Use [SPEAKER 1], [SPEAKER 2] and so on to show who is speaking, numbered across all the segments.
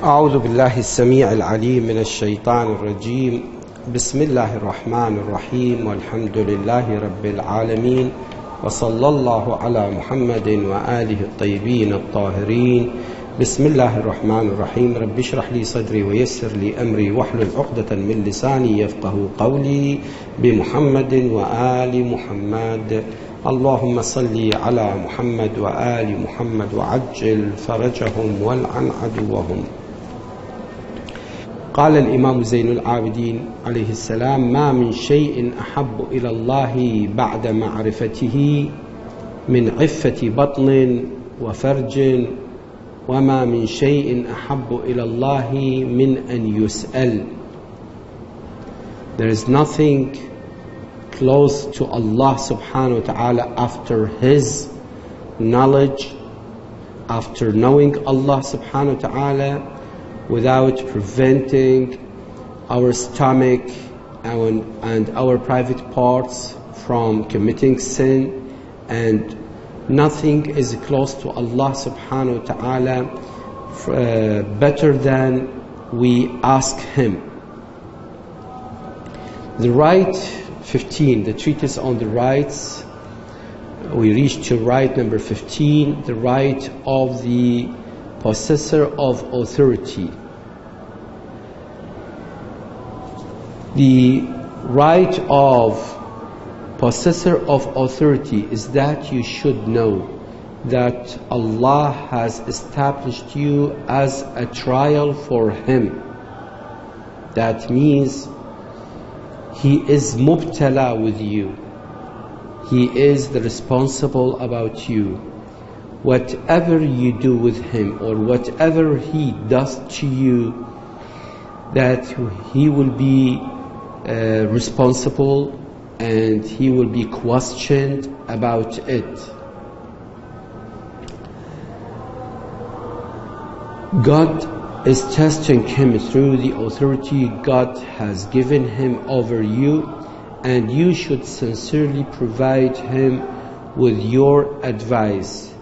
[SPEAKER 1] أعوذ بالله السميع العليم من الشيطان الرجيم. بسم الله الرحمن الرحيم، والحمد لله رب العالمين، وصلى الله على محمد وآله الطيبين الطاهرين. بسم الله الرحمن الرحيم. رب اشرح لي صدري ويسر لي أمري واحلل عقدة من لساني يفقه قولي، بمحمد وآل محمد. اللهم صل على محمد وآل محمد وعجل فرجهم والعن عدوهم. قال الإمام زين العابدين عليه السلام: ما من شيء أحب إلى الله بعد معرفته من عفة بطن وفرج، وما من شيء أحب إلى الله من أن يسأل. There is nothing close to Allah subhanahu wa ta'ala after His knowledge, after knowing Allah subhanahu wa ta'ala, without preventing our stomach and our private parts from committing sin. And nothing is close to Allah subhanahu wa ta'ala better than we ask Him. The right 15, the treatise on the rights. We reach to right number 15, the right of the possessor of authority. The right of possessor of authority is that you should know that Allah has established you as a trial for Him. That means He is mubtala with you. He is the responsible about you. Whatever you do with Him or whatever He does to you, that He will be responsible and He will be questioned about it. God is testing him through the authority God has given him over you, and you should sincerely provide him with your advice.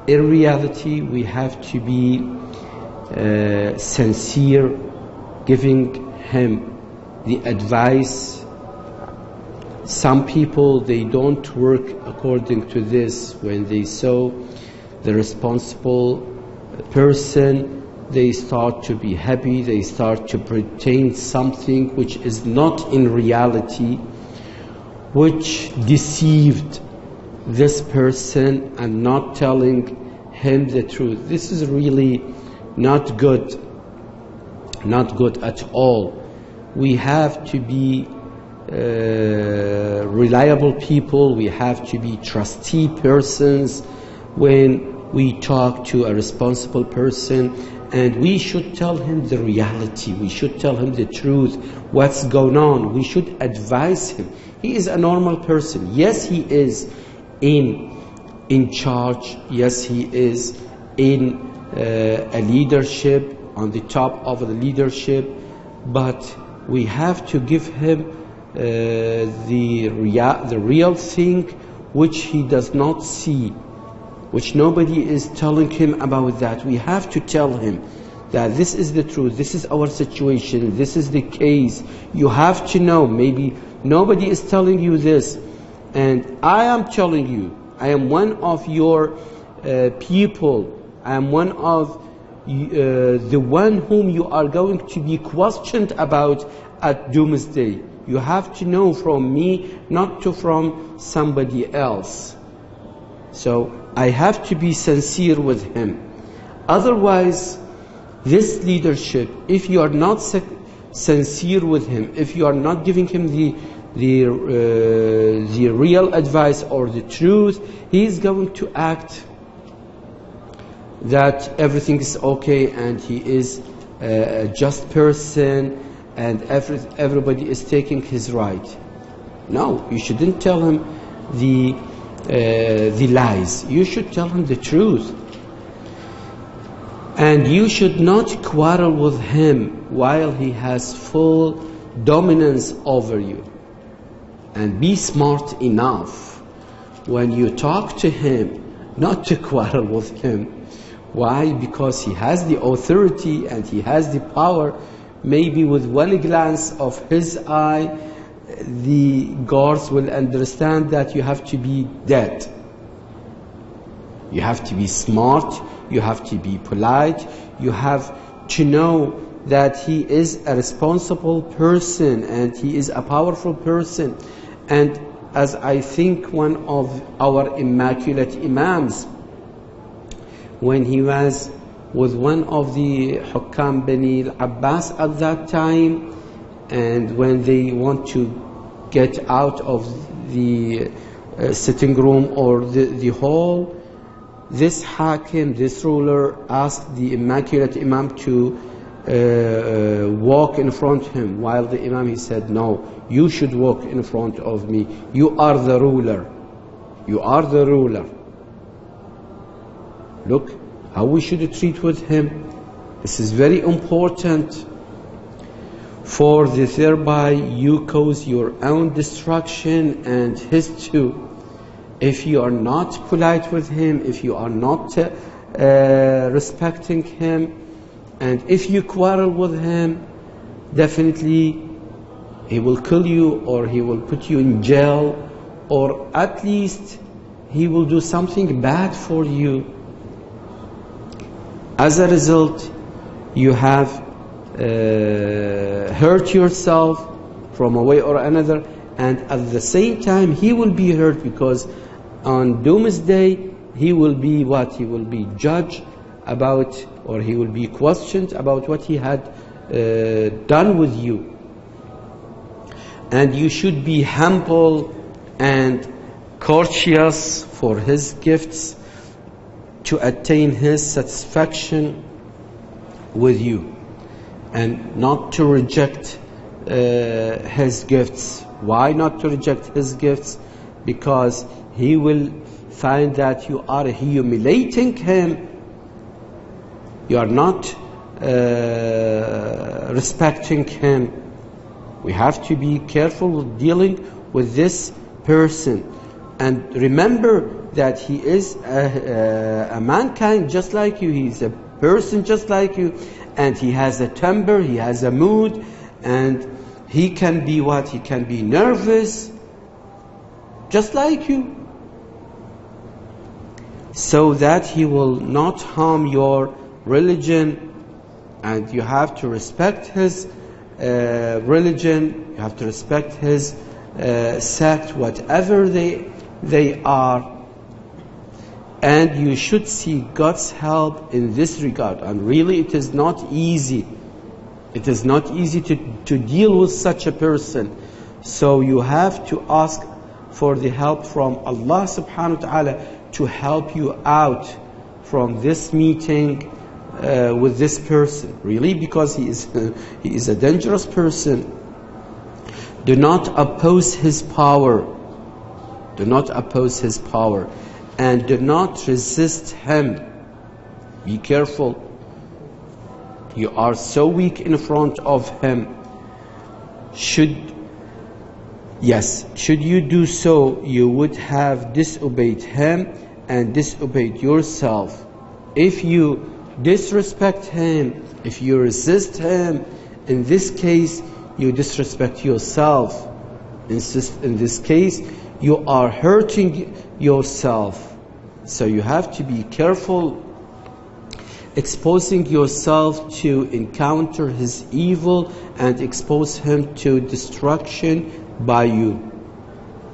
[SPEAKER 1] In reality, we have to be sincere, giving him the advice. Some people, they don't work according to this. When they saw the responsible person, they start to be happy, they start to pretend something which is not in reality, which deceived this person and not telling him the truth. This is really not good at all. We have to be reliable people, we have to be trustee persons when we talk to a responsible person, and we should tell him the reality, we should tell him the truth, what's going on. We should advise him. He is a normal person. Yes, he is in charge. Yes, he is in a leadership, on the top of the leadership, but we have to give him the real thing which he does not see, which nobody is telling him about that. We have to tell him that this is the truth, this is our situation, this is the case. You have to know, maybe nobody is telling you this, and I am telling you, I am one of your people, I am one of the one whom you are going to be questioned about at doomsday. You have to know from me, not from somebody else. So I have to be sincere with him. Otherwise, this leadership, if you are not sincere with him, if you are not giving him the real advice or the truth, he is going to act that everything is okay and he is a just person and everybody is taking his right. No, you shouldn't tell him the lies. You should tell him the truth. And you should not quarrel with him while he has full dominance over you. And be smart enough when you talk to him not to quarrel with him Why? Because he has the authority and he has the power. Maybe with one glance of his eye, the guards will understand that you have to be dead. You have to be smart, you have to be polite, you have to know that he is a responsible person and he is a powerful person. And as I think one of our immaculate imams, when he was with one of the Hukam Bani Abbas at that time, and when they want to get out of the sitting room or the hall, this Hakim, this ruler, asked the immaculate Imam to walk in front of him, while the Imam, he said, no, you should walk in front of me. You are the ruler. You are the ruler. Look how we should treat with him. This is very important, for thereby you cause your own destruction and his too. If you are not polite with him, if you are not respecting him, and if you quarrel with him, definitely he will kill you, or he will put you in jail, or at least he will do something bad for you. As a result, you have hurt yourself from a way or another, and at the same time he will be hurt, because on doomsday he will be what? He will be judged about, or he will be questioned about what he had done with you. And you should be humble and courteous for his gifts to attain his satisfaction with you, and not to reject his gifts. Why not to reject his gifts? Because he will find that you are humiliating him. You are not respecting him. We have to be careful with dealing with this person. And remember that he is a mankind just like you. He is a person just like you. And he has a temper, he has a mood, and he can be what? He can be nervous, just like you. So that he will not harm your religion, and you have to respect his religion, you have to respect his sect, whatever they are. And you should seek God's help in this regard. And really it is not easy. It is not easy to deal with such a person. So you have to ask for the help from Allah subhanahu wa ta'ala to help you out from this meeting with this person. Really, because he is a dangerous person. Do not oppose his power. Do not oppose his power. And do not resist him. Be careful. You are so weak in front of him. Should you do so, you would have disobeyed him and disobeyed yourself. If you disrespect him, if you resist him, in this case, you disrespect yourself. In this case, you are hurting yourself. So you have to be careful exposing yourself to encounter his evil and expose him to destruction by you.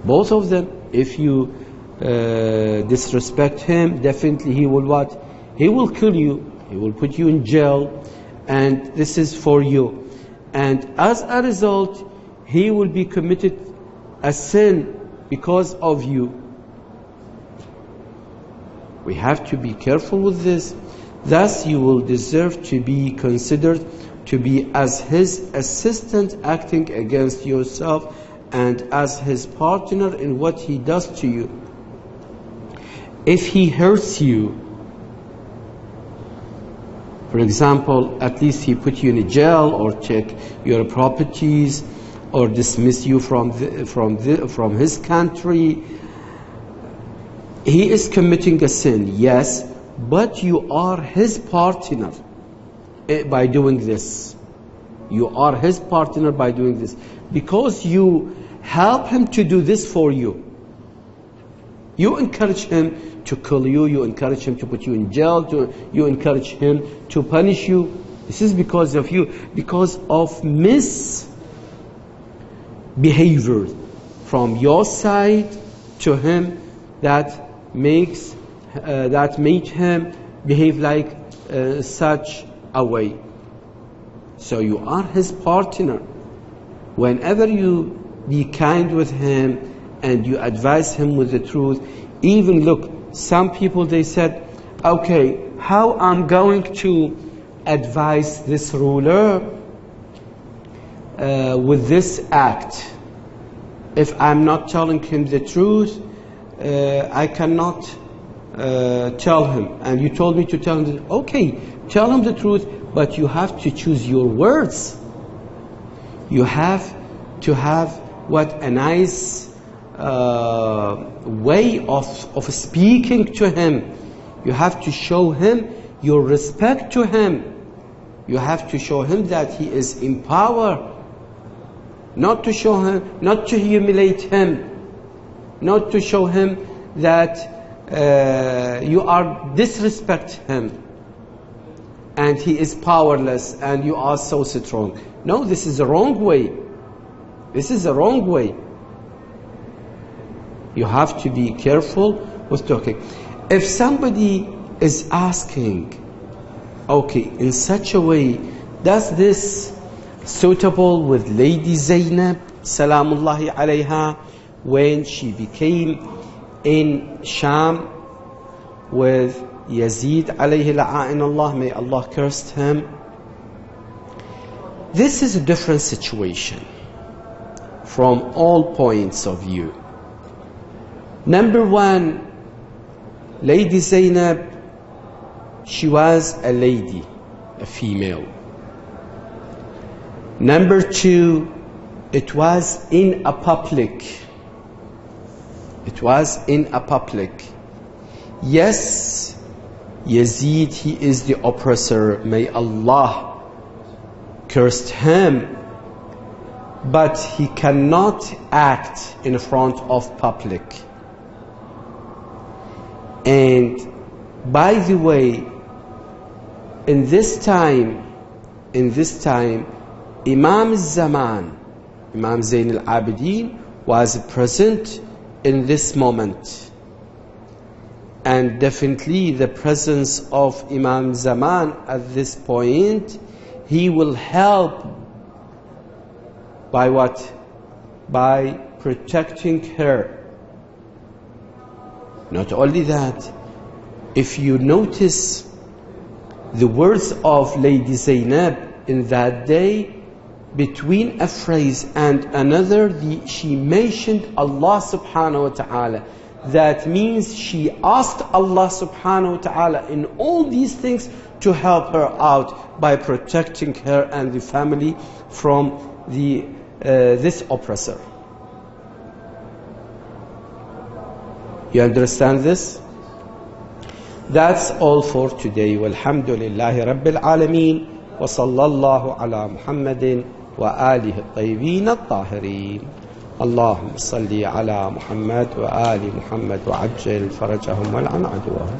[SPEAKER 1] Both of them. If you disrespect him, definitely he will what? He will kill you. He will put you in jail, and this is for you. And as a result, he will be committed a sin because of you. We have to be careful with this. Thus you will deserve to be considered to be as his assistant acting against yourself, and as his partner in what he does to you. If he hurts you, for example, at least he put you in a jail, or take your properties, or dismiss you from his country, he is committing a sin, yes, but you are his partner by doing this. You are his partner by doing this, because you help him to do this for you. You encourage him to kill you, you encourage him to put you in jail, you encourage him to punish you. This is because of you, because of misbehavior from your side to him that made him behave like such a way. So you are his partner. Whenever you be kind with him and you advise him with the truth, even look, some people, they said, okay, how I'm going to advise this ruler with this act? If I'm not telling him the truth, I cannot tell him. And you told me to tell him, okay, tell him the truth, but you have to choose your words. You have to have a nice way of speaking to him. You have to show him your respect to him. You have to show him that he is in power. Not to show him, not to humiliate him, not to show him that you are disrespect him and he is powerless and you are so strong. No, this is the wrong way. This is the wrong way. You have to be careful with talking. If somebody is asking, okay, in such a way, does this suitable with Lady Zainab, salamullahi alayha, when she became in Sham with Yazid alayhi la'in Allah, may Allah curse him? This is a different situation from all points of view. Number one, Lady Zainab, she was a lady, a female. Number two, it was in a public. It was in a public. Yes, Yazid, he is the oppressor. May Allah curse him. But he cannot act in front of public. And by the way, in this time, Imam Zaman, Imam Zain al-Abidin was present in this moment. And definitely the presence of Imam Zaman at this point, he will help by what? By protecting her. Not only that, if you notice the words of Lady Zainab in that day, between a phrase and another, she mentioned Allah subhanahu wa ta'ala. That means she asked Allah subhanahu wa ta'ala in all these things to help her out by protecting her and the family from this oppressor. You understand this? That's all for today. Walhamdulillahi Rabbil Alameen. Wa sallallahu ala Muhammadin wa alihi at-tayyibin at-tahirin. Allahumma salli ala Muhammad wa ali Muhammad wa ajjal farajahum wal an adwahum.